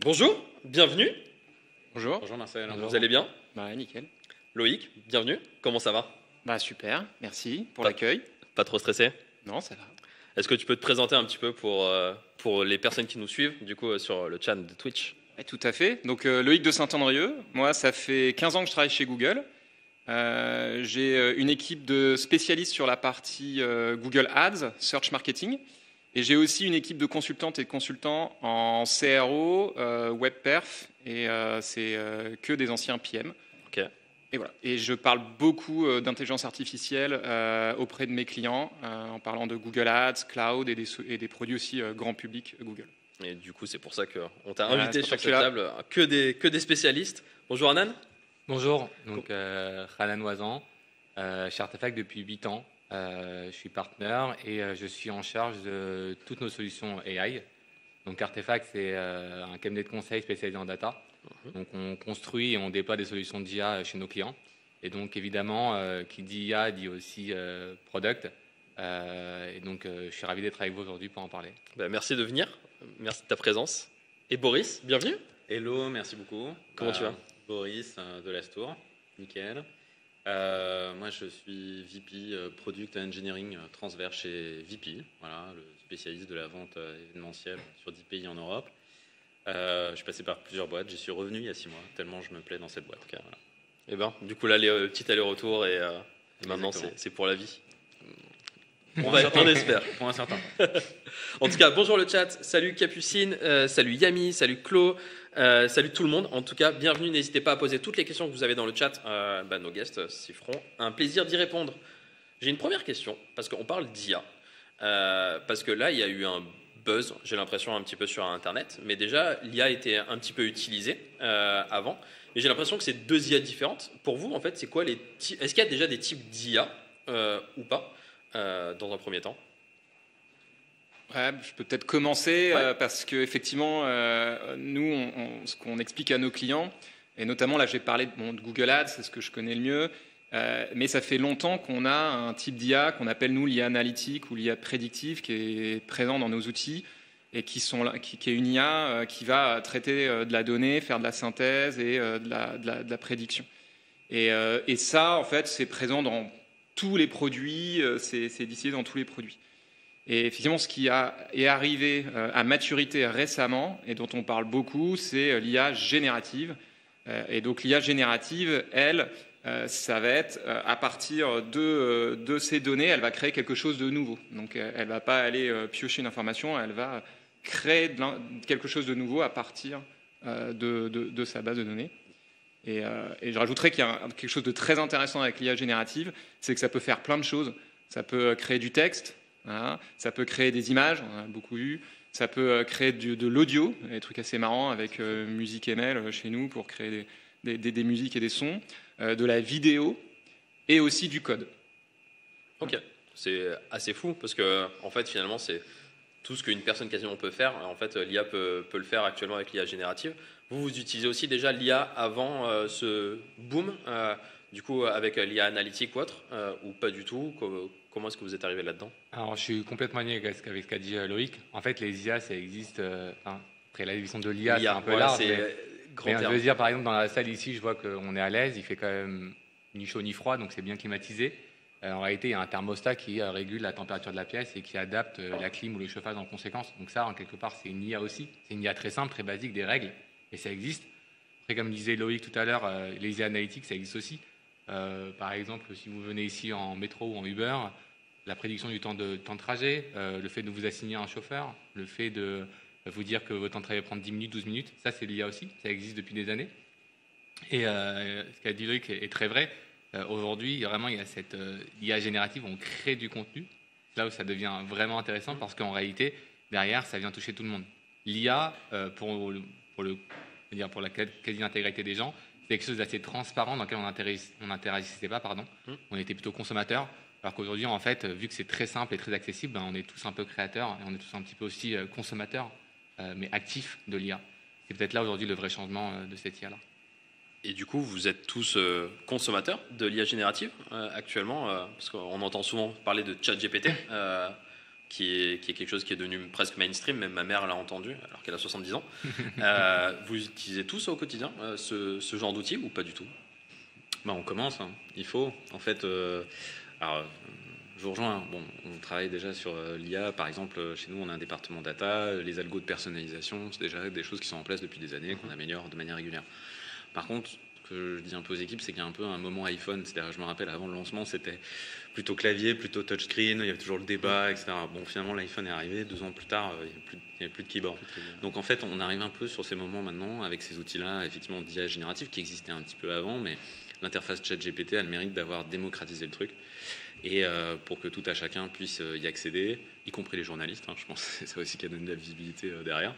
Bonjour, bienvenue. Bonjour. Bonjour Marcel. Bonjour. Vous allez bien? Bah nickel. Loïc, bienvenue. Comment ça va? Bah super, merci pour Pas- l'accueil. Pas trop stressé? Non, ça va. Est-ce que tu peux te présenter un petit peu pour les personnes qui nous suivent, du coup, sur le chat de Twitch? Ouais, tout à fait. Donc Loïc de Saint-Andrieux. Moi, ça fait 15 ans que je travaille chez Google. J'ai une équipe de spécialistes sur la partie Google Ads, Search Marketing. Et j'ai aussi une équipe de consultantes et de consultants en CRO, Web Perf. Et c'est que des anciens PM. Ok. Et voilà. Et je parle beaucoup d'intelligence artificielle auprès de mes clients, en parlant de Google Ads, Cloud et des produits aussi grand public Google. Et du coup, c'est pour ça qu'on t'a Voilà, invité c'est pour sur ça cette que table, que des spécialistes. Bonjour Anan. Bonjour, donc Hanan Oisan, chez Artefact depuis 8 ans. Je suis partenaire et je suis en charge de toutes nos solutions AI. Donc Artefact, c'est un cabinet de conseil spécialisé en data. Donc on construit et on déploie des solutions d'IA chez nos clients. Et donc évidemment, qui dit IA dit aussi product. Et donc je suis ravi d'être avec vous aujourd'hui pour en parler. Ben, merci de venir, merci de ta présence. Et Boris, bienvenue. Hello, merci beaucoup. Comment tu vas? Boris de l'Astour, nickel. Moi, je suis VP Product Engineering transverse chez VP, voilà, le spécialiste de la vente événementielle sur 10 pays en Europe. Je suis passé par plusieurs boîtes, j'y suis revenu il y a 6 mois, tellement je me plais dans cette boîte. Ok, voilà. Et ben, du coup là, le petit aller-retour et maintenant Exactement. c'est pour la vie. Pour On un certain- espère. Pour un certain. En tout cas, bonjour le chat, salut Capucine, salut Yami, salut Clo, salut tout le monde. En tout cas, bienvenue, n'hésitez pas à poser toutes les questions que vous avez dans le chat. Nos guests s'y feront un plaisir d'y répondre. J'ai une première question, parce qu'on parle d'IA. Parce que là, il y a eu un buzz, j'ai l'impression, un petit peu sur Internet. Mais déjà, l'IA était un petit peu utilisée avant. Mais j'ai l'impression que c'est deux IA différentes. Pour vous, en fait, c'est quoi est-ce qu'il y a déjà des types d'IA ou pas dans un premier temps? Ouais, je peux peut-être commencer Ouais. parce que effectivement, nous, ce qu'on explique à nos clients, et notamment là, j'ai parlé de Google Ads, c'est ce que je connais le mieux, mais ça fait longtemps qu'on a un type d'IA qu'on appelle nous l'IA analytique ou l'IA prédictive qui est présent dans nos outils et qui est une IA qui va traiter de la donnée, faire de la synthèse et de la prédiction. Et ça, en fait, c'est présent dans tous les produits, c'est distillé dans tous les produits. Et effectivement, ce qui est arrivé à maturité récemment et dont on parle beaucoup, c'est l'IA générative. Et donc l'IA générative, elle, ça va être à partir de ces données, elle va créer quelque chose de nouveau. Donc elle ne va pas aller piocher une information, elle va créer quelque chose de nouveau à partir de sa base de données. Et je rajouterais qu'il y a quelque chose de très intéressant avec l'IA générative, c'est que ça peut faire plein de choses. Ça peut créer du texte. Voilà. Ça peut créer des images, on en a beaucoup vu. Ça peut créer de l'audio, des trucs assez marrants avec Musique ML chez nous pour créer des musiques et des sons, de la vidéo et aussi du code. Ok, c'est assez fou parce que en fait finalement c'est tout ce qu'une personne quasiment peut faire. En fait l'IA peut le faire actuellement avec l'IA générative. Vous utilisez aussi déjà l'IA avant ce boom, du coup avec l'IA analytique ou autre, ou pas du tout? Comment est-ce que vous êtes arrivé là-dedans? Alors je suis complètement aligné avec ce qu'a dit Loïc. En fait, les IA, ça existe. Après, la définition de l'IA, c'est un peu voilà, large. c'est Mais grand je terme. veux dire, par exemple, dans la salle ici, je vois qu'on est à l'aise. Il fait quand même ni chaud ni froid, donc c'est bien climatisé. En réalité, il y a un thermostat qui régule la température de la pièce et qui adapte la clim ou le chauffage en conséquence. Donc ça, en quelque part, c'est une IA aussi. C'est une IA très simple, très basique, des règles, et ça existe. Après, comme disait Loïc tout à l'heure, les IA analytiques, ça existe aussi. Par exemple, si vous venez ici en métro ou en Uber, la prédiction du temps de trajet, le fait de vous assigner un chauffeur, le fait de vous dire que votre temps de travail va prendre 10 minutes, 12 minutes, ça c'est l'IA aussi, ça existe depuis des années. Et ce qu'a dit Loïc est très vrai. Aujourd'hui, vraiment, il y a cette IA générative, on crée du contenu, là où ça devient vraiment intéressant parce qu'en réalité, derrière, ça vient toucher tout le monde. L'IA, pour la quasi-intégralité des gens, c'est quelque chose d'assez transparent dans lequel on n'interagissait pas, pardon. On était plutôt consommateur. Alors qu'aujourd'hui, en fait, vu que c'est très simple et très accessible, on est tous un peu créateurs et on est tous un petit peu aussi consommateurs, mais actifs de l'IA. C'est peut-être là aujourd'hui le vrai changement de cette IA-là. Et du coup, vous êtes tous consommateurs de l'IA générative actuellement, parce qu'on entend souvent parler de ChatGPT, qui est quelque chose qui est devenu presque mainstream, même ma mère l'a entendu alors qu'elle a 70 ans. Vous utilisez tous au quotidien ce genre d'outils ou pas du tout? On commence, hein. Il faut. En fait, alors, je vous rejoins. Bon, on travaille déjà sur l'IA. Par exemple, chez nous, on a un département data. Les algos de personnalisation, c'est déjà des choses qui sont en place depuis des années, qu'on améliore de manière régulière. Par contre, ce que je dis un peu aux équipes, c'est qu'il y a un peu un moment iPhone. C'est-à-dire, je me rappelle, avant le lancement, c'était plutôt clavier, plutôt touchscreen. Il y avait toujours le débat, etc. Bon, finalement, l'iPhone est arrivé. 2 ans plus tard, il n'y avait plus de keyboard. Donc, en fait, on arrive un peu sur ces moments maintenant avec ces outils-là, effectivement, d'IA générative qui existaient un petit peu avant, mais l'interface ChatGPT a le mérite d'avoir démocratisé le truc. Et pour que tout à chacun puisse y accéder, y compris les journalistes, hein, je pense que c'est ça aussi qui a donné de la visibilité derrière.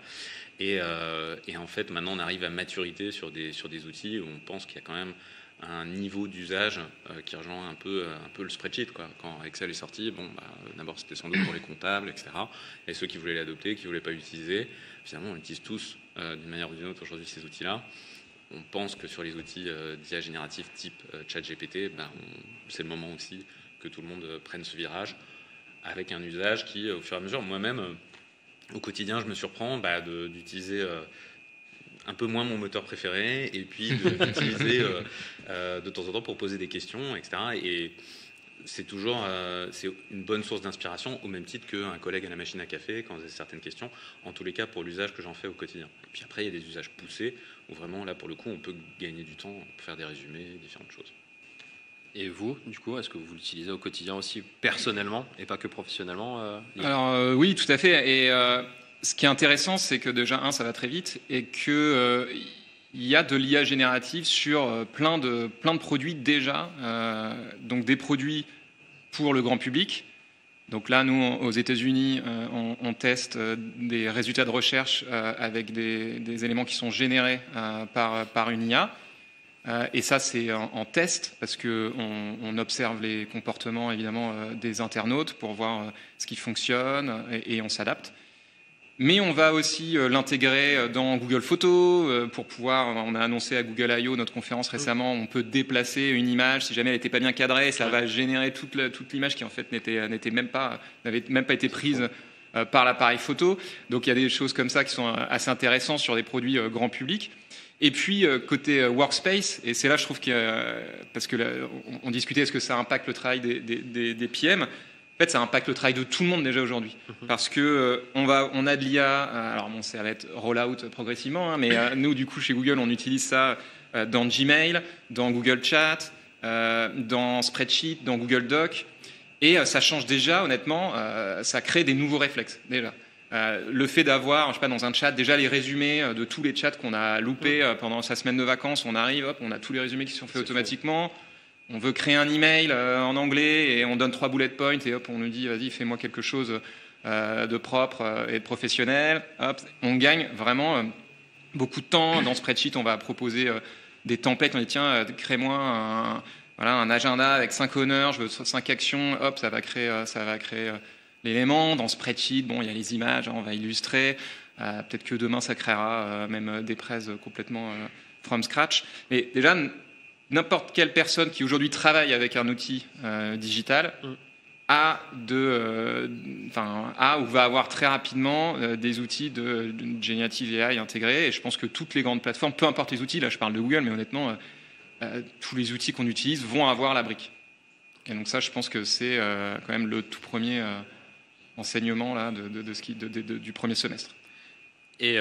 Et en fait, maintenant, on arrive à maturité sur des outils où on pense qu'il y a quand même un niveau d'usage qui rejoint un peu le spreadsheet, quoi. Quand Excel est sorti, d'abord c'était sans doute pour les comptables, etc. Et ceux qui voulaient l'adopter, qui ne voulaient pas l'utiliser, finalement, on utilise tous d'une manière ou d'une autre aujourd'hui ces outils-là. On pense que sur les outils d'IA génératif type ChatGPT, c'est le moment aussi que tout le monde prenne ce virage avec un usage qui, au fur et à mesure, moi-même, au quotidien, je me surprends d'utiliser un peu moins mon moteur préféré et puis d'utiliser de temps en temps pour poser des questions, etc. Et c'est toujours c'est une bonne source d'inspiration au même titre qu'un collègue à la machine à café quand j'ai certaines questions, en tous les cas pour l'usage que j'en fais au quotidien. Et puis après, il y a des usages poussés où vraiment, là, pour le coup, on peut gagner du temps pour faire des résumés, différentes choses. Et vous, du coup, est-ce que vous l'utilisez au quotidien aussi personnellement et pas que professionnellement Alors oui, tout à fait. Et ce qui est intéressant, c'est que déjà, ça va très vite et que il y a de l'IA générative sur plein de produits déjà. Donc des produits pour le grand public. Donc là, nous, aux États-Unis, on teste des résultats de recherche avec des éléments qui sont générés par une IA. Et ça, c'est en test, parce qu'on observe les comportements, évidemment, des internautes pour voir ce qui fonctionne, et on s'adapte. Mais on va aussi l'intégrer dans Google Photos pour pouvoir, on a annoncé à Google I.O., notre conférence récemment, on peut déplacer une image, si jamais elle n'était pas bien cadrée, ça va générer toute l'image qui en fait n'avait même pas été prise par l'appareil photo. Donc il y a des choses comme ça qui sont assez intéressantes sur des produits grand public. Et puis côté workspace, et c'est là je trouve parce que là, on discutait, est-ce que ça impacte le travail des PM? En fait, ça impacte le travail de tout le monde déjà aujourd'hui, parce que on a de l'IA. Alors bon, ça va être roll-out progressivement, hein, mais nous, du coup, chez Google, on utilise ça dans Gmail, dans Google Chat, dans Spreadsheet, dans Google Doc, et ça change déjà, honnêtement, ça crée des nouveaux réflexes déjà. Le fait d'avoir, je sais pas, dans un chat, déjà les résumés de tous les chats qu'on a loupés pendant sa semaine de vacances, on arrive, hop, on a tous les résumés qui sont faits automatiquement. On veut créer un email en anglais et on donne 3 bullet points et hop, on nous dit vas-y, fais-moi quelque chose de propre et de professionnel. Hop, on gagne vraiment beaucoup de temps. Dans Spreadsheet, on va proposer des templates. On dit tiens, crée-moi un agenda avec 5 honneurs, je veux 5 actions. Hop, ça va créer l'élément. Dans Spreadsheet, bon, il y a les images, on va illustrer. Peut-être que demain, ça créera même des presse complètement from scratch. Mais déjà, n'importe quelle personne qui aujourd'hui travaille avec un outil digital a ou va avoir très rapidement des outils de Generative AI intégrés. Et je pense que toutes les grandes plateformes, peu importe les outils, là je parle de Google, mais honnêtement, tous les outils qu'on utilise vont avoir la brique. Et donc ça, je pense que c'est quand même le tout premier enseignement là, du premier semestre. Et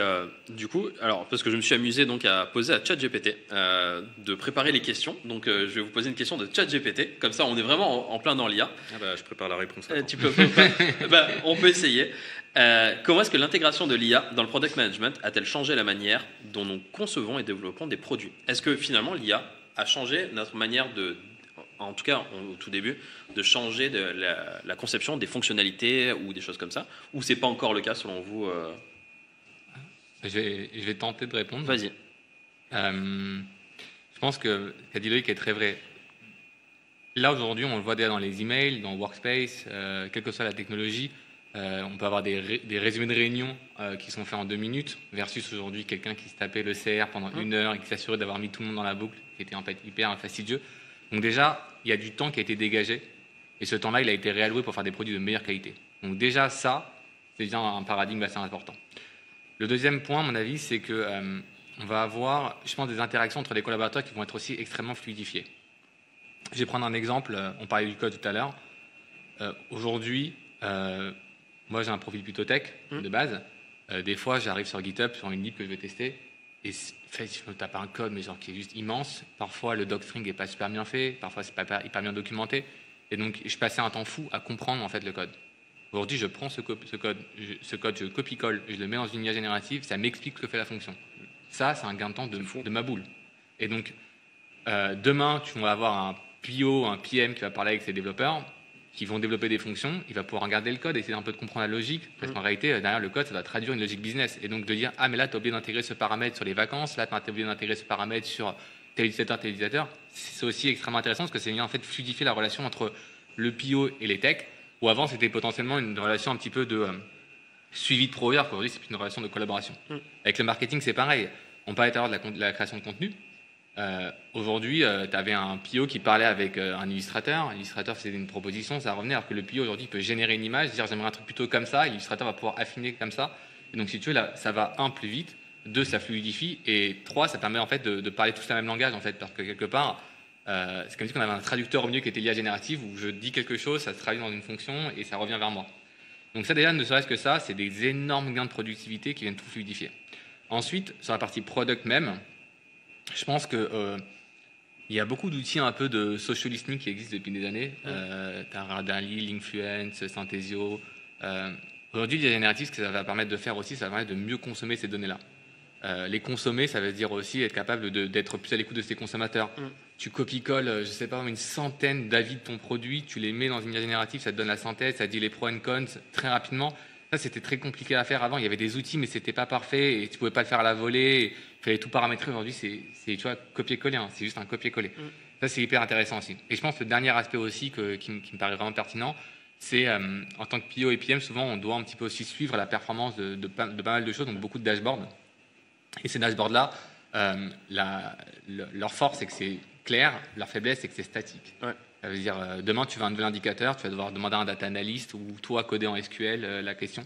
du coup, alors parce que je me suis amusé donc à poser à ChatGPT de préparer les questions. Donc je vais vous poser une question de ChatGPT. Comme ça, on est vraiment en plein dans l'IA. Je prépare la réponse. Tu peux on peut essayer. Comment est-ce que l'intégration de l'IA dans le product management a-t-elle changé la manière dont nous concevons et développons des produits? Est-ce que finalement l'IA a changé notre manière en tout cas au tout début, de changer la conception des fonctionnalités ou des choses comme ça? Ou c'est pas encore le cas selon vous? Je vais tenter de répondre. Vas-y. Je pense que ce qu'a dit Loïc est très vrai. Là, aujourd'hui, on le voit déjà dans les emails, dans Workspace, quelle que soit la technologie, on peut avoir des résumés de réunions qui sont faits en 2 minutes, versus aujourd'hui quelqu'un qui se tapait le CR pendant 1 heure et qui s'assurait d'avoir mis tout le monde dans la boucle, qui était en fait hyper fastidieux. Donc déjà, il y a du temps qui a été dégagé, et ce temps-là, il a été réalloué pour faire des produits de meilleure qualité. Donc déjà ça, c'est déjà un paradigme assez important. Le deuxième point, à mon avis, c'est que on va avoir, je pense, des interactions entre les collaborateurs qui vont être aussi extrêmement fluidifiées. Je vais prendre un exemple, on parlait du code tout à l'heure. Aujourd'hui, moi j'ai un profil plutôt tech de base. Des fois, j'arrive sur GitHub, sur une lib que je vais tester, et je me tape un code, mais genre qui est juste immense. Parfois, le docstring n'est pas super bien fait, parfois c'est pas hyper bien documenté, et donc je passais un temps fou à comprendre en fait le code. Aujourd'hui, je prends ce code, je copie-colle, je le mets dans une IA générative, ça m'explique ce que fait la fonction. Ça, c'est un gain de temps de ma boule. Et donc, demain, tu vas avoir un PO, un PM qui va parler avec ses développeurs, qui vont développer des fonctions, il va pouvoir regarder le code, essayer un peu de comprendre la logique, parce qu'en réalité, derrière le code, ça va traduire une logique business. Et donc de dire, ah mais là, tu as oublié d'intégrer ce paramètre sur les vacances, là, tu as oublié d'intégrer ce paramètre sur tel utilisateur, c'est aussi extrêmement intéressant, parce que c'est en fait fluidifier la relation entre le PO et les techs, où avant, c'était potentiellement une relation un petit peu de suivi de provider, qu'aujourd'hui, c'est une relation de collaboration. Avec le marketing, c'est pareil. On parlait tout à l'heure de la création de contenu. Aujourd'hui, tu avais un PO qui parlait avec un illustrateur. L'illustrateur faisait une proposition, ça revenait, alors que le PO aujourd'hui peut générer une image, dire j'aimerais un truc plutôt comme ça, et l'illustrateur va pouvoir affiner comme ça. Et donc, si tu veux, là, ça va, plus vite, 2, ça fluidifie, et 3, ça permet en fait de parler tous le même langage, en fait, parce que quelque part, c'est comme si on avait un traducteur au milieu qui était l'IA générative, où je dis quelque chose, ça se traduit dans une fonction, et ça revient vers moi. Donc ça, déjà, ne serait-ce que ça, c'est des énormes gains de productivité qui viennent tout fluidifier. Ensuite, sur la partie product même, je pense que il y a beaucoup d'outils un peu de social listening qui existent depuis des années. Tu as Radali, Linkfluence, Synthesio. Aujourd'hui, l'IA générative, ce que ça va permettre de faire aussi, ça va permettre de mieux consommer ces données-là. Les consommer, ça veut dire aussi être capable d'être plus à l'écoute de ses consommateurs. Tu copies-colles, je sais pas, une centaine d'avis de ton produit, tu les mets dans une IA générative, ça te donne la synthèse, ça te dit les pros and cons très rapidement. Ça, c'était très compliqué à faire avant. Il y avait des outils, mais c'était pas parfait et tu pouvais pas le faire à la volée. Il fallait tout paramétrer. Aujourd'hui, c'est tu vois, copier-coller. Hein. C'est juste un copier-coller. Ça, c'est hyper intéressant aussi. Et je pense que le dernier aspect aussi qui me paraît vraiment pertinent, c'est en tant que PO et PM, souvent, on doit un petit peu aussi suivre la performance de pas mal de choses, donc beaucoup de dashboards. Et ces dashboards-là, leur force, c'est que c'est clair. Leur faiblesse, c'est que c'est statique. Ouais. Ça veut dire, demain, tu veux un nouvel indicateur, tu vas devoir demander à un data analyst ou toi coder en SQL la question.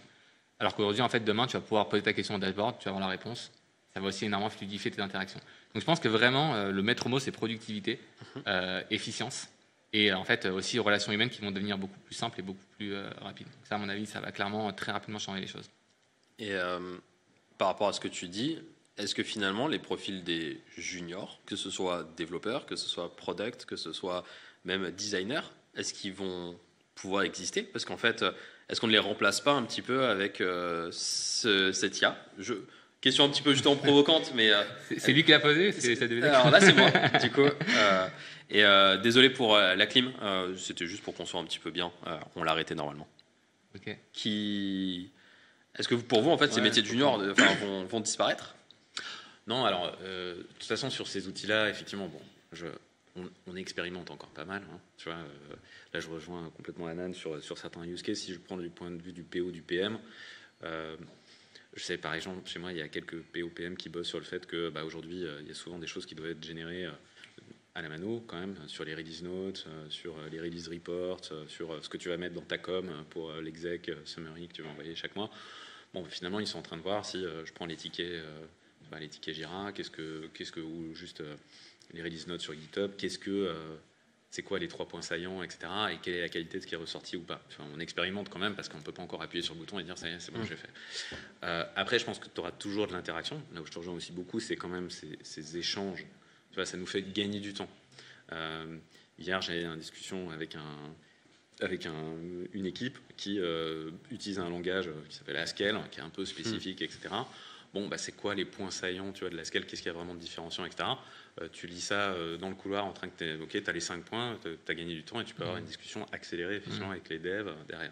Alors qu'aujourd'hui, en fait, demain, tu vas pouvoir poser ta question au dashboard, tu vas avoir la réponse. Ça va aussi énormément fluidifier tes interactions. Donc, je pense que vraiment, le maître mot, c'est productivité, efficience et en fait aussi relations humaines qui vont devenir beaucoup plus simples et beaucoup plus rapides. Donc ça, à mon avis, ça va clairement très rapidement changer les choses. Et par rapport à ce que tu dis, est-ce que finalement, les profils des juniors, que ce soit développeurs, que ce soit product, que ce soit même designers, est-ce qu'ils vont pouvoir exister? Parce qu'en fait, est-ce qu'on ne les remplace pas un petit peu avec cette IA? Question un petit peu justement provocante, mais... c'est lui qui l'a posé? Alors là, c'est moi, du coup. Désolé pour la clim, c'était juste pour qu'on soit un petit peu bien. On l'a arrêté normalement. Okay. Est-ce que pour vous, en fait, ces métiers de junior vont disparaître? Non, alors, de toute façon, sur ces outils-là, effectivement, bon, on expérimente encore pas mal. Hein, tu vois, là, je rejoins complètement Anan sur certains use cases. Si je prends du point de vue du PO, du PM, je sais, par exemple, chez moi, il y a quelques PO-PM qui bossent sur le fait que aujourd'hui, il y a souvent des choses qui doivent être générées à la mano, quand même, sur les release notes, sur les release reports, sur ce que tu vas mettre dans ta com pour l'exec summary que tu vas envoyer chaque mois. Bon, finalement, ils sont en train de voir si je prends les tickets Jira, ou juste les release notes sur GitHub, c'est quoi les 3 points saillants, etc. Et quelle est la qualité de ce qui est ressorti ou pas. Enfin, on expérimente quand même parce qu'on ne peut pas encore appuyer sur le bouton et dire ça y est, c'est bon, j'ai fait. Après, je pense que tu auras toujours de l'interaction. Là où je te rejoins aussi beaucoup, c'est quand même ces échanges. Tu vois, ça nous fait gagner du temps. Hier, j'ai eu une discussion avec une équipe qui utilise un langage qui s'appelle Haskell, qui est un peu spécifique, etc. Bon, c'est quoi les points saillants, tu vois, de la scale, qu'est-ce qu'il y a vraiment de différenciant, etc. Tu lis ça dans le couloir en train que tu as les 5 points, tu as gagné du temps et tu peux avoir une discussion accélérée effectivement avec les devs derrière.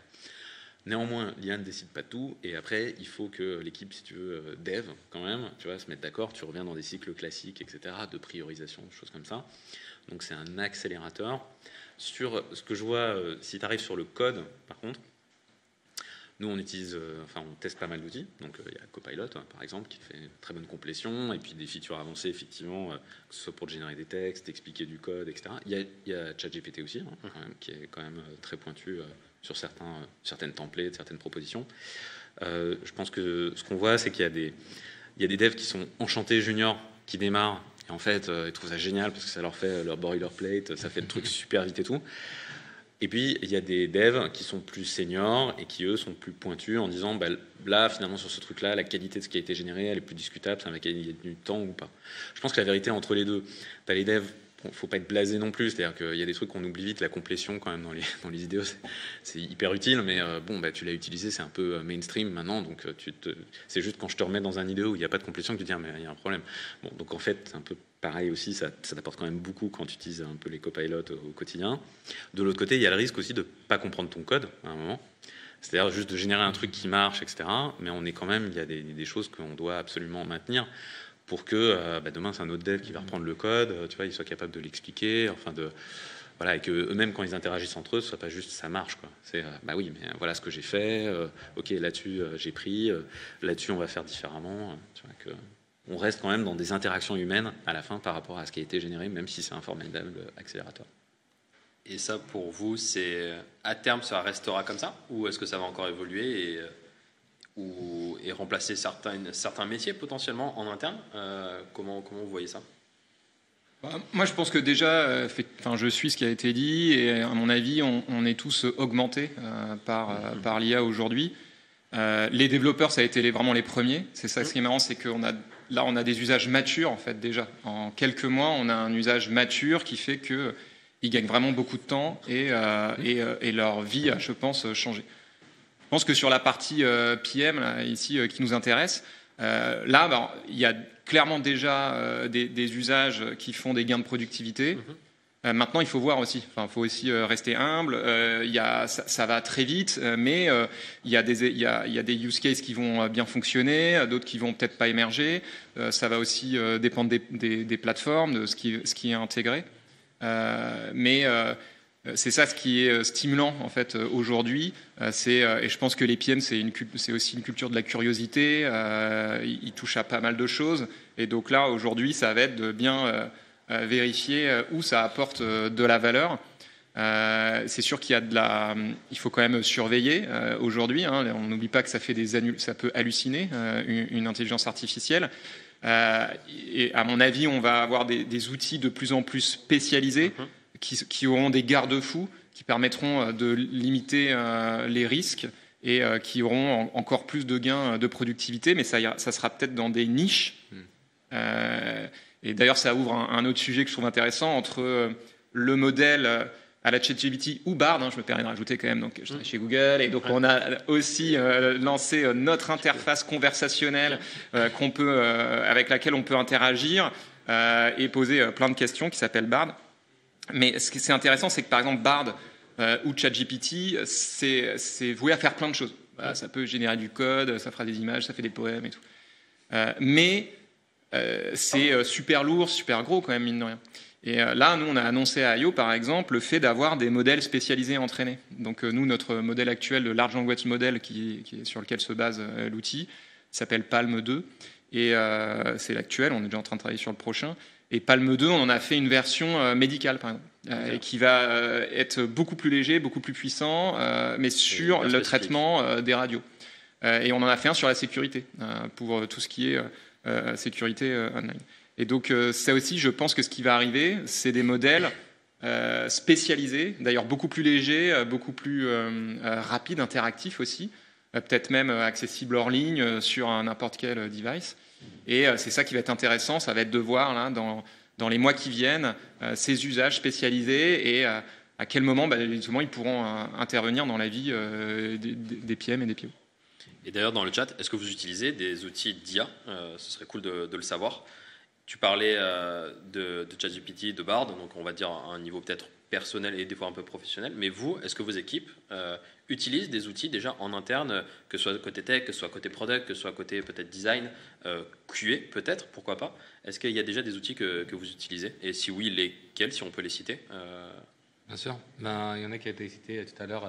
Néanmoins, l'IA ne décide pas tout et après, il faut que l'équipe, si tu veux, dev, quand même, tu vois, se mette d'accord, tu reviens dans des cycles classiques, etc., de priorisation, des choses comme ça. Donc, c'est un accélérateur. Sur ce que je vois, si tu arrives sur le code, par contre, nous, on teste pas mal d'outils. Donc, il y a Copilot, par exemple, qui fait une très bonne complétion. Et puis, des features avancées, effectivement, que ce soit pour générer des textes, expliquer du code, etc. Il y a ChatGPT aussi, quand même, qui est quand même très pointu certaines templates, certaines propositions. Je pense que ce qu'on voit, c'est qu'il y a des devs qui sont enchantés juniors, qui démarrent, et en fait, ils trouvent ça génial parce que ça leur fait leur boilerplate, ça fait le truc super vite et tout. Et puis, il y a des devs qui sont plus seniors et qui, eux, sont plus pointus en disant là, finalement, sur ce truc-là, la qualité de ce qui a été généré, elle est plus discutable, ça va gagner du temps ou pas. Je pense que la vérité entre les deux, tu as les devs, il ne faut pas être blasé non plus, c'est-à-dire qu'il y a des trucs qu'on oublie vite, la complétion quand même dans les idéos, c'est hyper utile, mais tu l'as utilisé, c'est un peu mainstream maintenant, donc c'est juste quand je te remets dans un idéo où il n'y a pas de complétion que tu te dis, mais il y a un problème. Bon, donc en fait, c'est un peu pareil aussi, ça t'apporte quand même beaucoup quand tu utilises un peu les copilotes au quotidien. De l'autre côté, il y a le risque aussi de ne pas comprendre ton code à un moment. C'est-à-dire juste de générer un truc qui marche, etc. Mais il y a des choses qu'on doit absolument maintenir pour que demain, c'est un autre dev qui va reprendre le code, tu vois, il soit capable de l'expliquer, et que eux-mêmes, quand ils interagissent entre eux, ce soit pas juste ça marche, quoi. C'est oui, mais voilà ce que j'ai fait, ok, là-dessus j'ai pris, là-dessus on va faire différemment, tu vois, que on reste quand même dans des interactions humaines à la fin par rapport à ce qui a été généré, même si c'est un formidable accélérateur. Et ça, pour vous, c'est à terme, ça restera comme ça, ou est-ce que ça va encore évoluer et remplacer certains métiers potentiellement en interne? Comment vous voyez ça? Moi, je pense que déjà, je suis ce qui a été dit, et à mon avis, on est tous augmentés par l'IA aujourd'hui. Les développeurs, ça a été vraiment les premiers. C'est ça, ce qui est marrant, c'est qu'on a des usages matures, en fait, déjà. En quelques mois, on a un usage mature qui fait qu'ils gagnent vraiment beaucoup de temps et leur vie a, je pense, changé. Je pense que sur la partie PM, là, ici, qui nous intéresse, il y a clairement déjà des usages qui font des gains de productivité. Maintenant, il faut voir aussi. Il faut aussi rester humble. Ça va très vite, mais il y a des use cases qui vont bien fonctionner, d'autres qui vont peut-être pas émerger. Ça va aussi dépendre des plateformes, de ce qui est intégré. Mais c'est ça ce qui est stimulant en fait aujourd'hui. Et je pense que les PM, c'est aussi une culture de la curiosité. Ils touchent à pas mal de choses. Et donc là, aujourd'hui, ça va être de bien vérifier où ça apporte de la valeur. C'est sûr qu'il y a il faut quand même surveiller aujourd'hui. On n'oublie pas que ça peut halluciner une intelligence artificielle. Et à mon avis, on va avoir des outils de plus en plus spécialisés qui auront des garde-fous qui permettront de limiter les risques et qui auront encore plus de gains de productivité, mais ça sera peut-être dans des niches. Et d'ailleurs, ça ouvre un autre sujet que je trouve intéressant entre le modèle à la ChatGPT ou Bard. Je me permets de rajouter quand même, donc je travaille chez Google, et donc on a aussi lancé notre interface conversationnelle avec laquelle on peut interagir et poser plein de questions, qui s'appelle Bard. Mais ce qui est intéressant, c'est que par exemple Bard ou ChatGPT, c'est voué à faire plein de choses. Voilà, ça peut générer du code, ça fera des images, ça fait des poèmes et tout. Mais c'est super lourd, super gros quand même, mine de rien. Et là, nous, on a annoncé à I.O., par exemple, le fait d'avoir des modèles spécialisés entraînés. Donc nous, notre modèle actuel de Large Language Model, qui est sur lequel se base l'outil, s'appelle Palm 2. Et c'est l'actuel, on est déjà en train de travailler sur le prochain. Et Palm 2, on en a fait une version médicale, par exemple, et qui va être beaucoup plus léger, beaucoup plus puissant, mais sur le traitement des radios. Et on en a fait un sur la sécurité, pour tout ce qui est sécurité online. Et donc ça aussi, je pense que ce qui va arriver, c'est des modèles spécialisés, d'ailleurs beaucoup plus légers, beaucoup plus rapides, interactifs aussi, peut-être même accessibles hors ligne sur n'importe quel device. Et c'est ça qui va être intéressant, ça va être de voir là, dans les mois qui viennent ces usages spécialisés et à quel moment justement, ils pourront intervenir dans la vie des PM et des PO. Et d'ailleurs, dans le chat, est-ce que vous utilisez des outils d'IA? Ce serait cool de le savoir. Tu parlais de ChatGPT, de Bard, donc on va dire à un niveau peut-être personnel et des fois un peu professionnel. Mais vous, est-ce que vos équipes utilisent des outils déjà en interne, que ce soit côté tech, que ce soit côté product, que ce soit côté peut-être design, QA peut-être, pourquoi pas? Est-ce qu'il y a déjà des outils que vous utilisez? Et si oui, lesquels, si on peut les citer? Bien sûr. Il y en a qui a été cité tout à l'heure,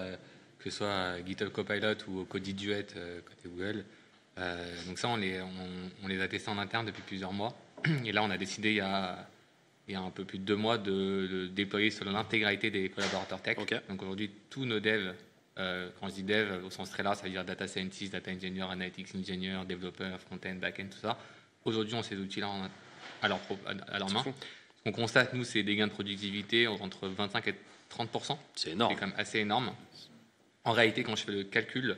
que ce soit GitHub Copilot ou Cody Duet côté Google. Donc ça, on les a testés en interne depuis plusieurs mois. Et là, on a décidé il y a un peu plus de 2 mois de déployer sur l'intégralité des collaborateurs tech. Okay. Donc aujourd'hui, tous nos devs Quand je dis dev, au sens très large, ça veut dire data scientist, data engineer, analytics engineer, développeur, front-end, back-end, tout ça. Aujourd'hui, on a ces outils-là à leur main. Ce qu'on constate, nous, c'est des gains de productivité entre 25 et 30%. C'est énorme. C'est quand même assez énorme. En réalité, quand je fais le calcul,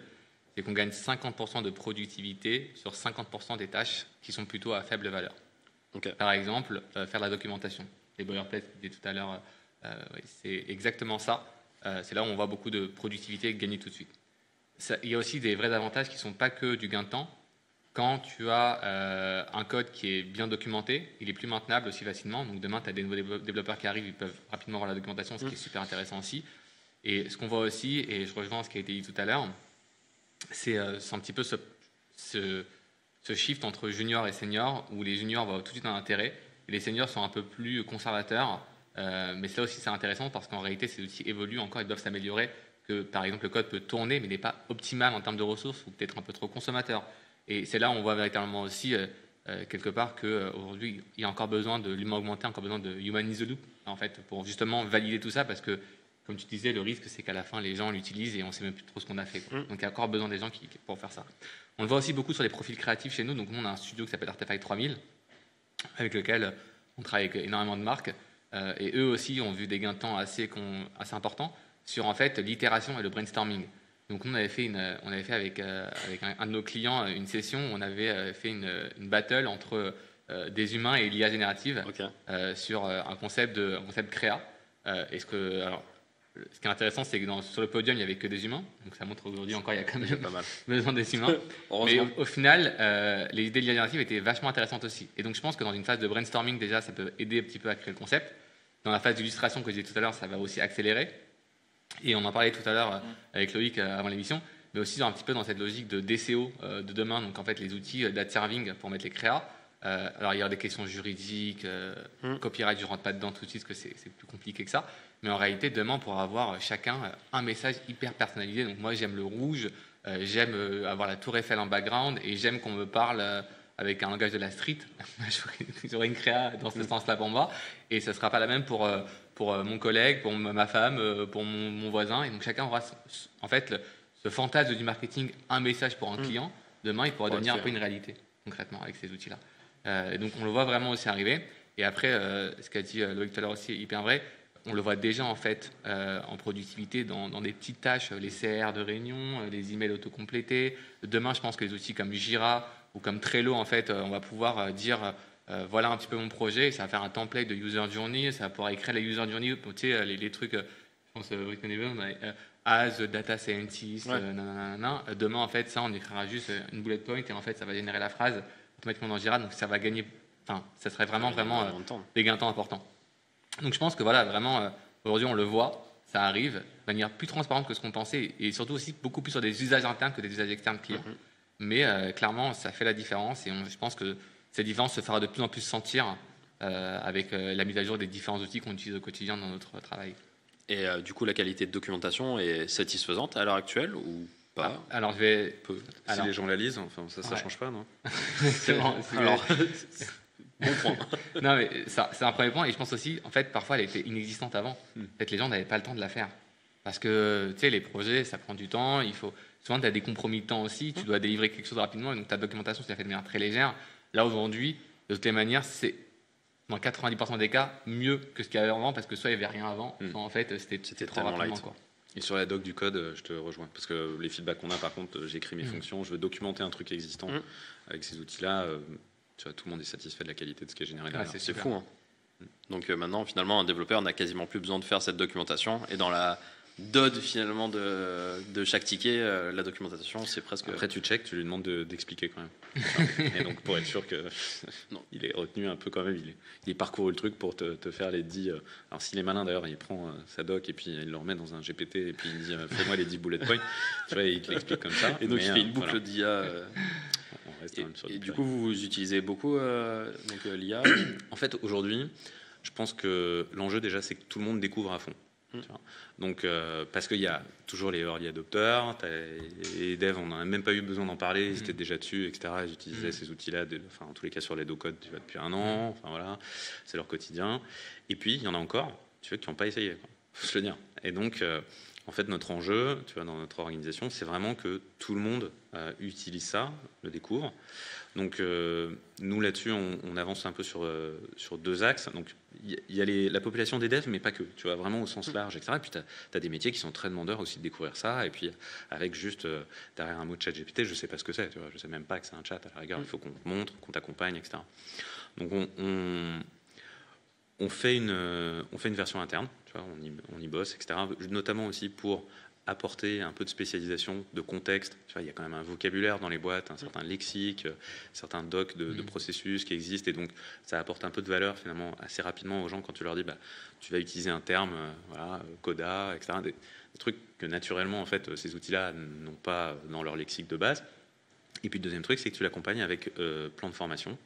c'est qu'on gagne 50% de productivité sur 50% des tâches qui sont plutôt à faible valeur. Okay. Par exemple, faire la documentation. Les boilerplates, je disais tout à l'heure, oui, c'est exactement ça. C'est là où on voit beaucoup de productivité gagner tout de suite. Il y a aussi des vrais avantages qui ne sont pas que du gain de temps. Quand tu as un code qui est bien documenté, il est plus maintenable aussi facilement. Donc demain, tu as des nouveaux développeurs qui arrivent, ils peuvent rapidement voir la documentation, ce qui est super intéressant aussi. Et ce qu'on voit aussi, et je rejoins ce qui a été dit tout à l'heure, c'est un petit peu ce shift entre junior et senior, où les juniors voient tout de suite un intérêt, et les seniors sont un peu plus conservateurs. Mais ça aussi, c'est intéressant parce qu'en réalité, ces outils évoluent encore, ils doivent s'améliorer. Que, par exemple, le code peut tourner, mais n'est pas optimal en termes de ressources, ou peut-être un peu trop consommateur. Et c'est là où on voit véritablement aussi, quelque part, qu'aujourd'hui, il y a encore besoin de l'humain augmenté, encore besoin de human in the loop, en fait, pour justement valider tout ça, parce que, comme tu disais, le risque, c'est qu'à la fin, les gens l'utilisent et on ne sait même plus trop ce qu'on a fait. Donc, il y a encore besoin des gens pour faire ça. On le voit aussi beaucoup sur les profils créatifs chez nous. Donc, nous, on a un studio qui s'appelle Artefact 3000, avec lequel on travaille avec énormément de marques. Et eux aussi ont vu des gains de temps assez importants sur, en fait, l'itération et le brainstorming. Donc, nous, on avait fait avec un de nos clients une session où on avait fait une battle entre des humains et l'IA générative sur un concept créa. Ce qui est intéressant, c'est que sur le podium, il n'y avait que des humains. Donc, ça montre qu'aujourd'hui encore, il y a quand même pas mal besoin des humains. Mais au final, les idées de l'IA générative étaient vachement intéressantes aussi. Et donc, je pense que dans une phase de brainstorming, déjà, ça peut aider un petit peu à créer le concept. Dans la phase d'illustration que j'ai dit tout à l'heure, ça va aussi accélérer. Et on en parlait tout à l'heure avec Loïc avant l'émission, mais aussi un petit peu dans cette logique de DCO de demain. Donc, en fait, les outils data serving pour mettre les créas. Alors, il y a des questions juridiques, copyright, je ne rentre pas dedans tout de suite parce que c'est plus compliqué que ça. Mais en réalité, demain, on pourra avoir chacun un message hyper personnalisé. Donc, moi, j'aime le rouge, j'aime avoir la tour Eiffel en background et j'aime qu'on me parle avec un langage de la street. J'aurai une créa dans ce sens-là pour moi. Et ce ne sera pas la même pour mon collègue, pour ma femme, pour mon voisin. Et donc, chacun aura, en fait, ce fantasme du marketing, un message pour un client. Demain, il pourra devenir un peu une réalité, concrètement, avec ces outils-là. Et donc, on le voit vraiment aussi arriver. Et après, ce qu'a dit Loïc tout à l'heure aussi est hyper vrai. On le voit déjà en fait en productivité dans des petites tâches, les CR de réunion, les emails autocomplétés. Demain, je pense que les outils comme Jira ou comme Trello, en fait, on va pouvoir dire voilà un petit peu mon projet, et ça va faire un template de user journey, ça va pouvoir écrire les user journey, tu sais, les trucs, je pense, vous connaissez bien, as data scientist, Demain, en fait, ça, on écrira juste une bullet point et en fait, ça va générer la phrase automatiquement dans Jira, donc ça va gagner, enfin, ça serait vraiment des gains de temps importants. Donc je pense que voilà, vraiment, aujourd'hui on le voit, ça arrive de manière plus transparente que ce qu'on pensait et surtout aussi beaucoup plus sur des usages internes que des usages externes clients. Mais clairement, ça fait la différence et je pense que cette différence se fera de plus en plus sentir avec la mise à jour des différents outils qu'on utilise au quotidien dans notre travail. Et du coup, la qualité de documentation est satisfaisante à l'heure actuelle ou pas? Alors, si les gens la lisent, enfin, ça change pas, non? C'est bon. Alors... Bon point. Non, mais c'est un premier point. Et je pense aussi, en fait, parfois, elle était inexistante avant. Peut-être les gens n'avaient pas le temps de la faire. Parce que, tu sais, les projets, ça prend du temps. Souvent, tu as des compromis de temps aussi. Tu dois délivrer quelque chose rapidement. Et donc, ta documentation, tu la fais de manière très légère. Là, aujourd'hui, de toutes les manières, c'est, dans 90% des cas, mieux que ce qu'il y avait avant. Parce que soit il n'y avait rien avant, soit, en fait, c'était trop tellement rapidement, light. quoi. Et sur la doc du code, je te rejoins. Parce que les feedbacks qu'on a, par contre, j'écris mes fonctions. Je veux documenter un truc existant. Avec ces outils-là... Tu vois, tout le monde est satisfait de la qualité de ce qui est généré derrière. C'est fou. Hein. Donc maintenant, finalement, un développeur n'a quasiment plus besoin de faire cette documentation. Et dans la DOD, finalement, de chaque ticket, la documentation, c'est presque... Après, tu checkes, tu lui demandes d'expliquer quand même. Et donc, pour être sûr que il est retenu un peu quand même, il parcouru le truc pour te faire les 10... alors, s'il est malin, d'ailleurs, il prend sa doc et puis il le remet dans un GPT et puis il dit fais-moi les 10 bullet points. Tu vois, il te l'explique comme ça. Et donc, il fait une boucle d'IA... Et du coup, vous utilisez beaucoup l'IA? En fait, aujourd'hui, je pense que l'enjeu déjà, c'est que tout le monde découvre à fond. Donc, parce qu'il y a toujours les early adopters, les devs, on n'a même pas eu besoin d'en parler, ils étaient déjà dessus, etc. Ils utilisaient ces outils-là, en tous les cas sur les do-code, tu vois, depuis un an. Enfin voilà, c'est leur quotidien. Et puis, il y en a encore, tu vois, qui n'ont pas essayé, quoi. Faut se le dire. Et donc, en fait, notre enjeu, tu vois, dans notre organisation, c'est vraiment que tout le monde utilise ça, le découvre. Donc, nous, là-dessus, on avance un peu sur 2 axes. Donc, il y a la population des devs, mais pas que, tu vois, vraiment au sens large, etc. Et puis, tu as des métiers qui sont très demandeurs aussi de découvrir ça. Et puis, avec juste derrière un mot de ChatGPT, je sais pas ce que c'est, tu vois, je sais même pas que c'est un chat. À la rigueur, il faut qu'on te montre, qu'on t'accompagne, etc. Donc, on fait une version interne, tu vois, on y bosse, etc. Notamment aussi pour apporter un peu de spécialisation, de contexte. Tu vois, il y a quand même un vocabulaire dans les boîtes, un certain lexique, certains docs de processus qui existent, et donc ça apporte un peu de valeur finalement assez rapidement aux gens quand tu leur dis tu vas utiliser un terme, coda, etc. Des trucs que naturellement en fait ces outils-là n'ont pas dans leur lexique de base. Et puis le deuxième truc, c'est que tu l'accompagnes avec plan de formation,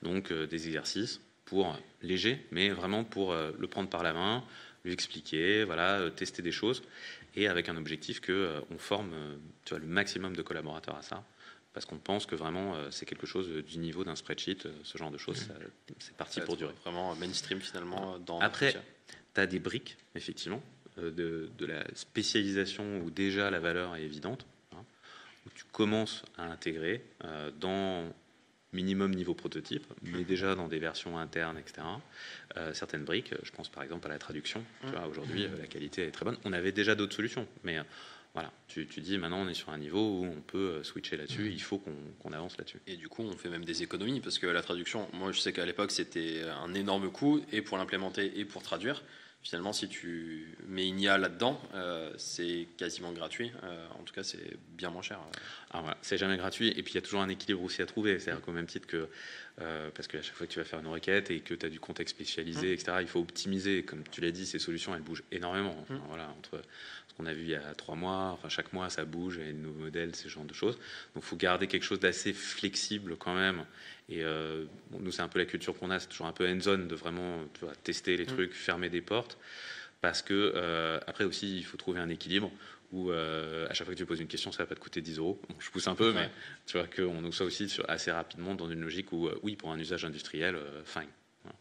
donc des exercices pour léger, mais vraiment pour le prendre par la main, lui expliquer, voilà, tester des choses, et avec un objectif que on forme tu vois, le maximum de collaborateurs à ça, parce qu'on pense que vraiment c'est quelque chose du niveau d'un spreadsheet, ce genre de choses, c'est parti pour durer. Vraiment mainstream finalement. Après, tu as des briques, effectivement, de la spécialisation où déjà la valeur est évidente, hein, où tu commences à intégrer dans minimum niveau prototype, mais déjà dans des versions internes, etc. Certaines briques, je pense par exemple à la traduction. Tu vois, aujourd'hui, la qualité est très bonne. On avait déjà d'autres solutions, mais voilà, tu dis maintenant on est sur un niveau où on peut switcher là-dessus, il faut qu'on avance là-dessus. Et du coup, on fait même des économies, parce que la traduction, moi je sais qu'à l'époque c'était un énorme coût, et pour l'implémenter et pour traduire. Finalement, si tu mets une IA là-dedans, c'est quasiment gratuit. En tout cas, c'est bien moins cher. Alors voilà, c'est jamais gratuit. Et puis, il y a toujours un équilibre aussi à trouver. C'est-à-dire qu'au même titre que... parce qu'à chaque fois que tu vas faire une requête et que tu as du contexte spécialisé, etc., il faut optimiser. Comme tu l'as dit, ces solutions, elles bougent énormément. Enfin, voilà, entre ce qu'on a vu il y a 3 mois, enfin, chaque mois, ça bouge, et de nouveaux modèles, ce genre de choses. Donc, il faut garder quelque chose d'assez flexible quand même. Et bon, nous, c'est un peu la culture qu'on a, c'est toujours un peu hands-on de vraiment tu vois, tester les trucs, fermer des portes. Parce que après aussi, il faut trouver un équilibre où à chaque fois que tu poses une question, ça va pas te coûter 10 euros. Bon, je pousse un peu, mais tu vois qu'on nous soit aussi assez rapidement dans une logique où oui, pour un usage industriel, fine. Voilà.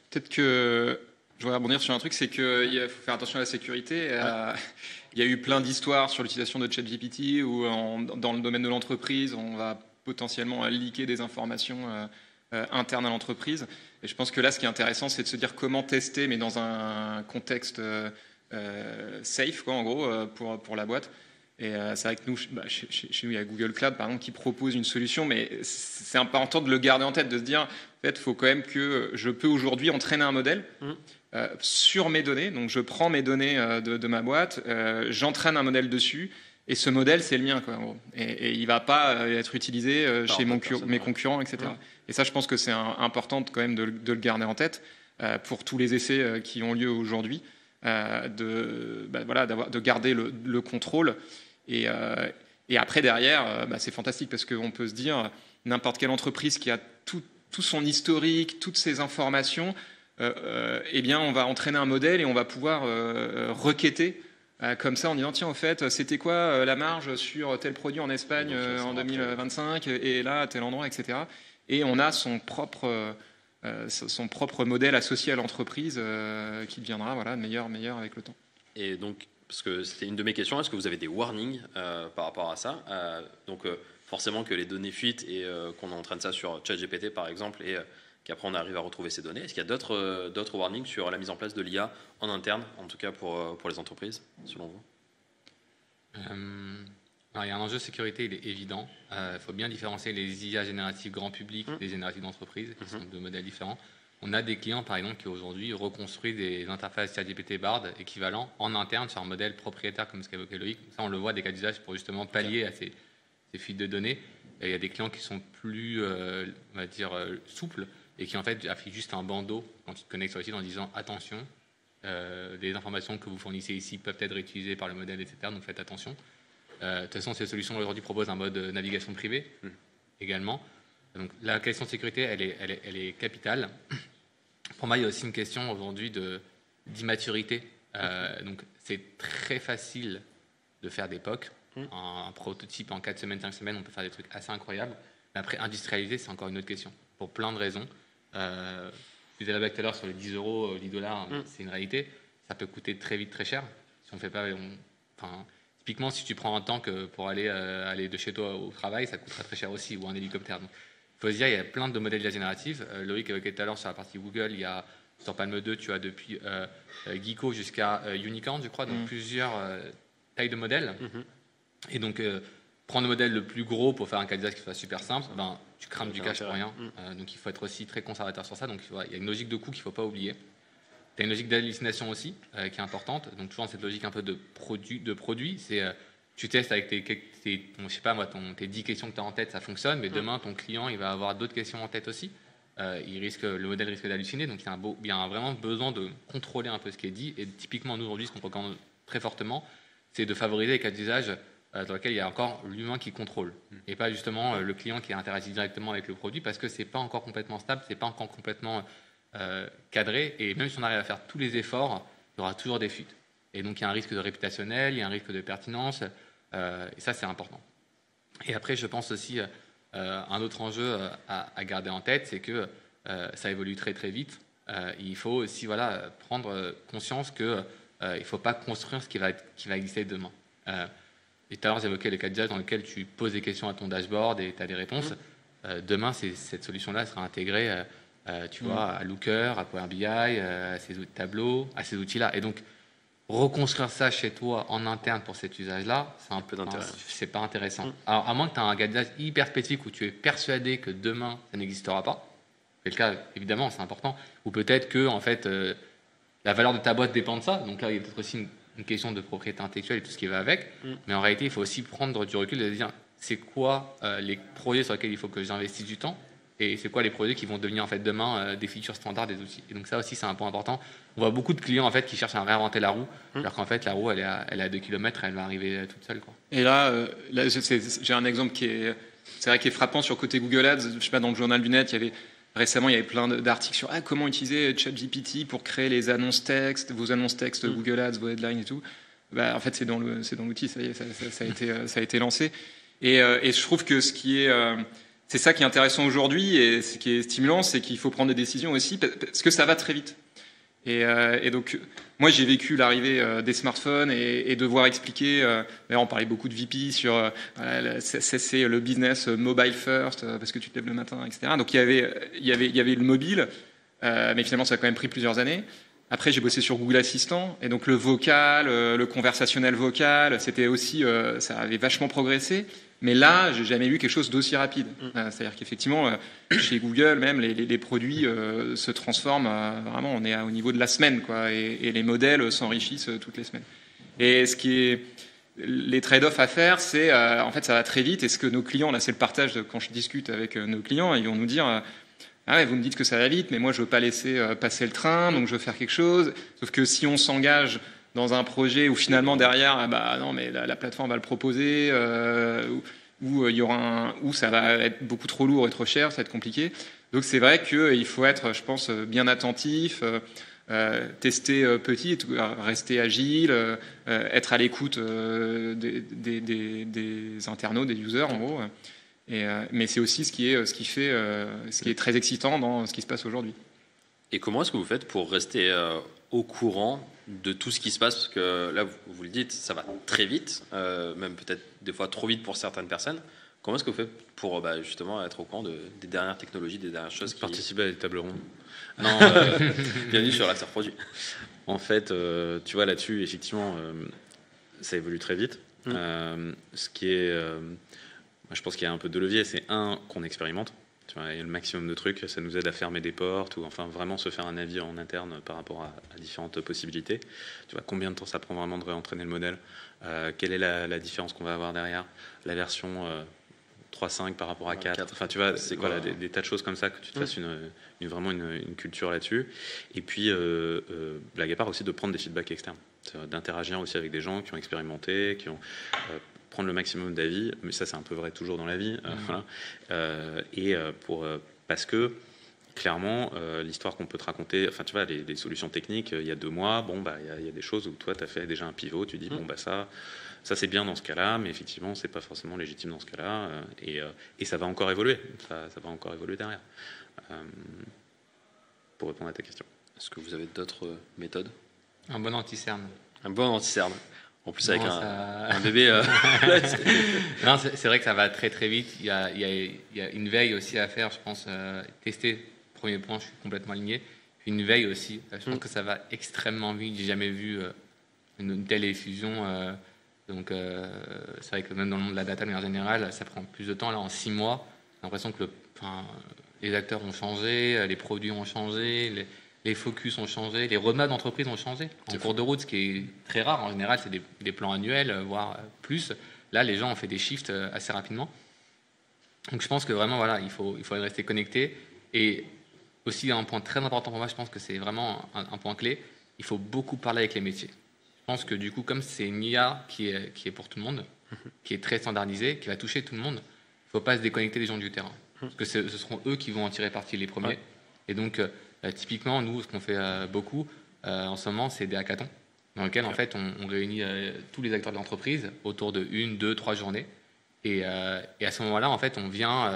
Peut-être que je voudrais rebondir sur un truc, c'est qu'il faut faire attention à la sécurité. Il y a eu plein d'histoires sur l'utilisation de ChatGPT où dans le domaine de l'entreprise, on va potentiellement leaker des informations internes à l'entreprise. Et je pense que là, ce qui est intéressant, c'est de se dire comment tester, mais dans un contexte safe, quoi, en gros, pour la boîte. Et c'est vrai que nous, chez nous, il y a Google Cloud, par exemple, qui propose une solution, mais c'est important de le garder en tête, de se dire, en fait, il faut quand même que je peux aujourd'hui entraîner un modèle sur mes données. Donc, je prends mes données de ma boîte, j'entraîne un modèle dessus, et ce modèle, c'est le mien, quoi, en gros. Et il ne va pas être utilisé chez mes concurrents, etc. Et ça, je pense que c'est important quand même de le garder en tête pour tous les essais qui ont lieu aujourd'hui, de garder le contrôle. Et après, derrière, c'est fantastique parce qu'on peut se dire, n'importe quelle entreprise qui a tout son historique, toutes ses informations, eh bien, on va entraîner un modèle et on va pouvoir requêter comme ça en disant, tiens, en fait, c'était quoi la marge sur tel produit en Espagne en 2025 et là, à tel endroit, etc. Et on a son propre modèle associé à l'entreprise qui deviendra meilleur avec le temps. Et donc, parce que c'était une de mes questions, est-ce que vous avez des warnings par rapport à ça donc forcément que les données fuitent et qu'on entraîne ça sur ChatGPT par exemple et qu'après on arrive à retrouver ces données. Est-ce qu'il y a d'autres warnings sur la mise en place de l'IA en interne, en tout cas pour les entreprises, selon vous? Alors, il y a un enjeu de sécurité, il est évident. Il faut bien différencier les IA génératives grand public des génératives d'entreprise, qui sont deux modèles différents. On a des clients, par exemple, qui aujourd'hui reconstruisent des interfaces ChatGPT Bard équivalents en interne sur un modèle propriétaire comme ce qu'évoquait Loïc. Ça, on le voit des cas d'usage pour justement pallier à ces fuites de données. Et il y a des clients qui sont plus, on va dire, souples et qui en fait affichent juste un bandeau quand tu te connectes sur le site en disant attention, les informations que vous fournissez ici peuvent être réutilisées par le modèle, etc. Donc faites attention. De toute façon, ces solutions aujourd'hui proposent un mode navigation privée également. Donc la question de sécurité, elle est capitale. Pour moi, il y a aussi une question aujourd'hui d'immaturité. Donc c'est très facile de faire des POC. Un prototype en 4 semaines, 5 semaines, on peut faire des trucs assez incroyables. Mais après, industrialiser, c'est encore une autre question. Pour plein de raisons. Je disais tout à l'heure sur les 10 euros, les $, c'est une réalité. Ça peut coûter très vite, très cher. Si on fait pas, enfin, typiquement, si tu prends un tank pour aller de chez toi au travail, ça coûterait très cher aussi, ou un hélicoptère. Donc, il faut se dire, il y a plein de modèles d'IA générative. Loïc évoquait tout à l'heure sur la partie Google, il y a sur Palm 2, tu as depuis Geeko jusqu'à Unicorn, je crois, donc plusieurs tailles de modèles. Et donc, prendre le modèle le plus gros pour faire un cas d'usage qui soit super simple, tu crames du cash pour rien. Donc, il faut être aussi très conservateur sur ça. Donc, il y a une logique de coût qu'il ne faut pas oublier. Tu as une logique d'hallucination aussi, qui est importante. Donc, toujours dans cette logique un peu de produit. C'est, tu testes avec je sais pas moi, tes 10 questions que tu as en tête, ça fonctionne, mais demain, ton client, il va avoir d'autres questions en tête aussi. Le modèle risque d'halluciner. Donc, il y a vraiment besoin de contrôler un peu ce qui est dit. Et typiquement, nous, aujourd'hui, ce qu'on recommande très fortement, c'est de favoriser les cas d'usage dans lesquels il y a encore l'humain qui contrôle. Et pas justement le client qui interagit directement avec le produit, parce que ce n'est pas encore complètement stable, ce n'est pas encore complètement cadré, et même si on arrive à faire tous les efforts, il y aura toujours des fuites. Et donc il y a un risque de réputationnel, il y a un risque de pertinence, et ça c'est important. Et après je pense aussi un autre enjeu à garder en tête, c'est que ça évolue très très vite. Il faut aussi prendre conscience qu'il ne faut pas construire ce qui va exister demain. Et tout à l'heure j'évoquais les cas d'usage dans lesquels tu poses des questions à ton dashboard et tu as des réponses. Demain cette solution-là sera intégrée tu vois, à Looker, à Power BI, à ces tableaux, à ces outils-là. Et donc, reconstruire ça chez toi en interne pour cet usage-là, c'est un peu d'intérêt. C'est pas intéressant. Alors, à moins que tu aies un cas d'usage hyper spécifique où tu es persuadé que demain, ça n'existera pas. C'est le cas, évidemment, c'est important. Ou peut-être que, en fait, la valeur de ta boîte dépend de ça. Donc là, il y a peut-être aussi une question de propriété intellectuelle et tout ce qui va avec. Mais en réalité, il faut aussi prendre du recul et se dire, c'est quoi les projets sur lesquels il faut que j'investisse du temps ? Et c'est quoi les produits qui vont devenir en fait demain des features standards des outils. Et donc ça aussi c'est un point important. On voit beaucoup de clients en fait qui cherchent à réinventer la roue, alors qu'en fait la roue elle est à 2 km, elle va arriver toute seule, quoi. Et là j'ai un exemple qui est frappant sur côté Google Ads. Je sais pas, dans le journal du net, récemment il y avait plein d'articles sur comment utiliser ChatGPT pour créer les annonces textes, vos annonces textes Google Ads, vos headlines et tout. En fait c'est dans l'outil, ça y est, ça a été lancé. Et je trouve que c'est ça qui est intéressant aujourd'hui et ce qui est stimulant, c'est qu'il faut prendre des décisions aussi parce que ça va très vite. Et donc, moi, j'ai vécu l'arrivée des smartphones et devoir expliquer. D'ailleurs, on parlait beaucoup de VP sur c'est le business mobile first parce que tu te lèves le matin, etc. Donc, il y avait le mobile, mais finalement, ça a quand même pris plusieurs années. Après, j'ai bossé sur Google Assistant et donc le vocal, le conversationnel vocal, c'était aussi, ça avait vachement progressé. Mais là, j'ai jamais vu quelque chose d'aussi rapide. C'est-à-dire qu'effectivement, chez Google, même les produits se transforment. Vraiment, on est au niveau de la semaine, quoi, et les modèles s'enrichissent toutes les semaines. Et les trade-offs à faire, c'est en fait, ça va très vite. Et ce que nos clients, là, c'est le partage quand je discute avec nos clients, ils vont nous dire. Ah ouais, vous me dites que ça va vite, mais moi je veux pas laisser passer le train, donc je veux faire quelque chose. Sauf que si on s'engage dans un projet où finalement derrière, non, mais la plateforme va le proposer, où ça va être beaucoup trop lourd et trop cher, ça va être compliqué. Donc c'est vrai qu'il faut être, je pense, bien attentif, tester petit, rester agile, être à l'écoute des internautes, des users en gros. Mais c'est aussi ce qui est très excitant dans ce qui se passe aujourd'hui. Et comment est-ce que vous faites pour rester au courant de tout ce qui se passe? Parce que là, vous le dites, ça va très vite, même peut-être des fois trop vite pour certaines personnes. Comment est-ce que vous faites pour justement être au courant des dernières technologies, des dernières choses Participer à des tables rondes. Non, bienvenue sur l'after produit. En fait, tu vois, là-dessus, effectivement, ça évolue très vite. Ce qui est... je pense qu'il y a un peu de levier. C'est qu'on expérimente. Tu vois, il y a le maximum de trucs. Ça nous aide à fermer des portes ou enfin vraiment se faire un avis en interne par rapport à différentes possibilités. Tu vois, combien de temps ça prend vraiment de réentraîner le modèle? Quelle est la différence qu'on va avoir derrière? La version 3.5 par rapport à 4. Enfin, tu vois, c'est quoi des tas de choses comme ça que tu te fasses vraiment une culture là-dessus. Et puis, blague à part aussi, de prendre des feedbacks externes. D'interagir aussi avec des gens qui ont expérimenté, qui ont... prendre le maximum d'avis, mais ça c'est un peu vrai toujours dans la vie, parce que clairement l'histoire qu'on peut te raconter, enfin tu vois, les solutions techniques, il y a 2 mois, il y a des choses où toi tu as fait déjà un pivot, tu dis ça c'est bien dans ce cas-là, mais effectivement c'est pas forcément légitime dans ce cas-là, et ça va encore évoluer, ça va encore évoluer derrière. Pour répondre à ta question. Est-ce que vous avez d'autres méthodes? Un bon anti-cerne. Un bon anti-cerne. En plus, avec Non, un bébé. Non, c'est vrai que ça va très très vite. Il y a une veille aussi à faire, je pense. Tester, premier point, je suis complètement aligné. Puis une veille aussi. Je pense que ça va extrêmement vite. J'ai jamais vu une telle effusion. Donc, c'est vrai que même dans le monde de la data, de manière générale, ça prend plus de temps. Là, en 6 mois, j'ai l'impression que les acteurs ont changé, les produits ont changé, les focus ont changé, les roadmaps d'entreprise ont changé. En cours de route, ce qui est très rare, en général, c'est des plans annuels, voire plus. Là, les gens ont fait des shifts assez rapidement. Donc, je pense que vraiment, voilà, il faut rester connecté. Et aussi, un point très important pour moi, je pense que c'est vraiment un point clé, il faut beaucoup parler avec les métiers. Je pense que du coup, comme c'est une IA qui est pour tout le monde, qui est très standardisée, qui va toucher tout le monde, il ne faut pas se déconnecter des gens du terrain. Parce que ce seront eux qui vont en tirer parti les premiers. Ouais. Et donc, typiquement, nous, ce qu'on fait beaucoup en ce moment, c'est des hackathons, dans lesquels en fait, on réunit tous les acteurs de l'entreprise autour de 1, 2, 3 journées. Et à ce moment-là, en fait, on vient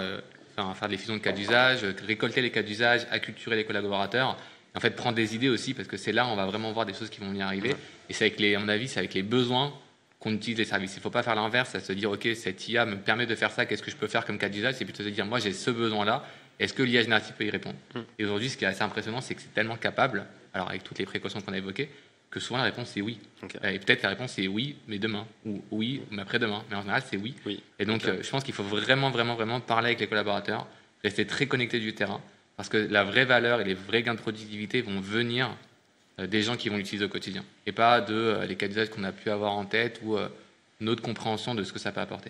faire des fusions de cas d'usage, récolter les cas d'usage, acculturer les collaborateurs. En fait, prendre des idées aussi, parce que c'est là où on va vraiment voir des choses qui vont y arriver. Ouais. Et c'est à mon avis, c'est avec les besoins qu'on utilise les services. Il ne faut pas faire l'inverse, à se dire, OK, cette IA me permet de faire ça, qu'est-ce que je peux faire comme cas d'usage? C'est plutôt de dire, moi, j'ai ce besoin-là, est-ce que l'IA générative peut y répondre? Et aujourd'hui, ce qui est assez impressionnant, c'est que c'est tellement capable, alors avec toutes les précautions qu'on a évoquées, que souvent la réponse, c'est oui. Okay. Et peut-être la réponse, c'est oui, mais demain, ou oui, mais après-demain. Mais en général, c'est oui. Et donc, je pense qu'il faut vraiment, vraiment, vraiment parler avec les collaborateurs, rester très connecté du terrain, parce que la vraie valeur et les vrais gains de productivité vont venir des gens qui vont l'utiliser au quotidien, et pas de les cas d'usage qu'on a pu avoir en tête ou notre compréhension de ce que ça peut apporter.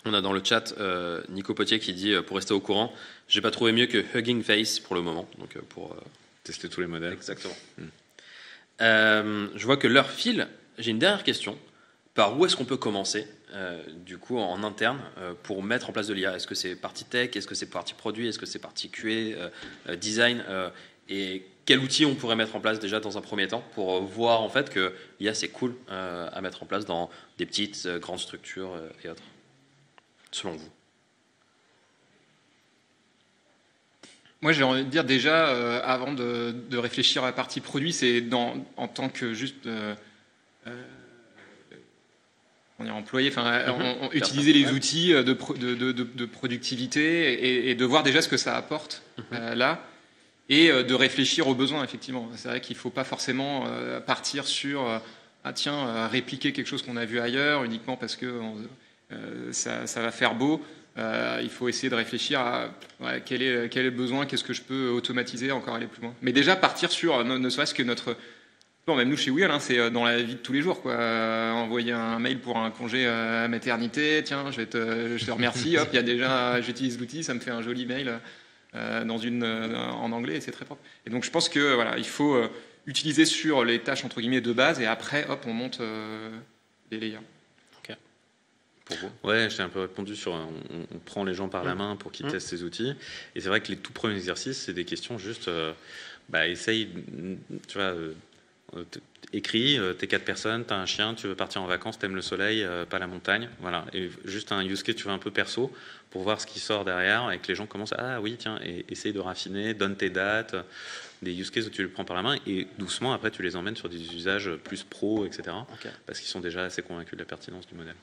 On a dans le chat Nico Potier qui dit, pour rester au courant, j'ai pas trouvé mieux que Hugging Face pour le moment, donc pour tester tous les modèles. Exactement. Je vois que l'heure file. J'ai une dernière question. Par où est-ce qu'on peut commencer, du coup, en interne, pour mettre en place de l'IA? Est-ce que c'est partie tech? Est-ce que c'est partie produit? Est-ce que c'est partie QA, design? Et quel outil on pourrait mettre en place déjà dans un premier temps pour voir en fait que l'IA c'est cool à mettre en place dans des petites, grandes structures et autres, selon vous? Moi, j'ai envie de dire déjà, avant de réfléchir à la partie produit, c'est en tant que juste employé, utiliser les outils de productivité et de voir déjà ce que ça apporte là, et de réfléchir aux besoins, effectivement. C'est vrai qu'il ne faut pas forcément partir sur répliquer quelque chose qu'on a vu ailleurs uniquement parce que ça va faire beau. Il faut essayer de réfléchir à quel est le besoin, qu'est-ce que je peux automatiser, encore aller plus loin. Mais déjà partir sur, ne serait-ce que notre... Bon, même nous chez Wheel, c'est dans la vie de tous les jours, quoi. Envoyer un mail pour un congé à maternité, tiens, je te remercie, hop, il y a déjà, j'utilise l'outil, ça me fait un joli mail en anglais et c'est très propre. Et donc je pense que voilà, il faut utiliser sur les tâches entre guillemets de base et après, hop, on monte les layers. Ouais, j'ai un peu répondu sur on prend les gens par la main pour qu'ils testent ces outils. Et c'est vrai que les tout premiers exercices, c'est des questions juste, essaye, tu vois, écris, t'es 4 personnes, t'as un chien, tu veux partir en vacances, t'aimes le soleil, pas la montagne, voilà. Et juste un use case, tu veux un peu perso, pour voir ce qui sort derrière et que les gens commencent, ah oui, tiens, et essaye de raffiner, donne tes dates, des use cases où tu les prends par la main et doucement, après, tu les emmènes sur des usages plus pro, etc. Okay. Parce qu'ils sont déjà assez convaincus de la pertinence du modèle.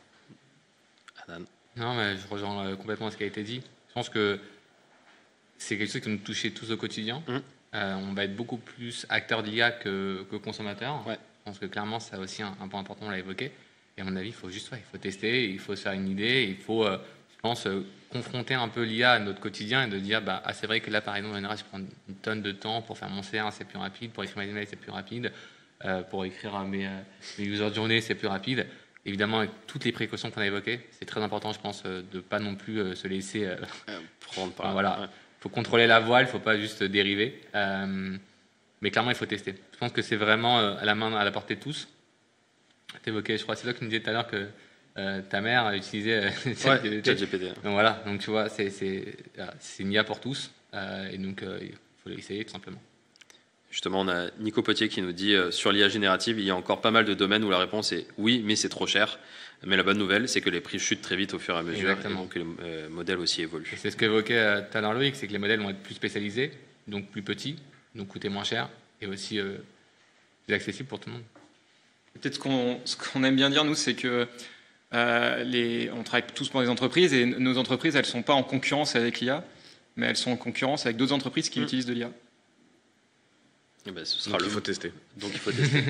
Non, mais je rejoins complètement ce qui a été dit. Je pense que c'est quelque chose qui nous touche tous au quotidien. On va être beaucoup plus acteur de l'IA que consommateur. Ouais. Je pense que clairement, c'est aussi un point important, on l'a évoqué. Et à mon avis, il faut juste il faut tester, il faut se faire une idée, il faut, je pense, confronter un peu l'IA à notre quotidien et de dire, c'est vrai que là, par exemple, en général, je prends une tonne de temps pour faire mon CR, c'est plus rapide, pour écrire mes emails, c'est plus rapide, pour écrire mes user journées, c'est plus rapide. Évidemment, avec toutes les précautions qu'on a évoquées, c'est très important, je pense, de ne pas non plus se laisser prendre par voilà. Ouais. Il faut contrôler la voile, il ne faut pas juste dériver. Mais clairement, il faut tester. Je pense que c'est vraiment à la portée de tous. Tu évoquais, je crois, c'est toi qui me disais tout à l'heure que ta mère utilisait ChatGPT. Donc voilà, donc tu vois, c'est une IA pour tous. Et donc, il faut l'essayer tout simplement. Justement, on a Nico Potier qui nous dit sur l'IA générative, il y a encore pas mal de domaines où la réponse est oui, mais c'est trop cher. Mais la bonne nouvelle, c'est que les prix chutent très vite au fur et à mesure. Exactement. Et donc les modèles aussi évoluent. Et c'est ce qu'évoquait tout à l'heure Loïc, c'est que les modèles vont être plus spécialisés, donc plus petits, donc coûter moins cher et aussi plus accessibles pour tout le monde. Peut-être ce qu'on aime bien dire, nous, c'est que on travaille tous pour des entreprises et nos entreprises, elles ne sont pas en concurrence avec l'IA, mais elles sont en concurrence avec d'autres entreprises qui utilisent de l'IA. Eh ben, Il faut tester. Donc il faut tester.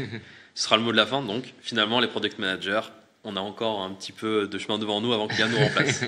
Ce sera le mot de la fin. Donc finalement, les product managers, on a encore un petit peu de chemin devant nous avant qu'il y ait nous remplace.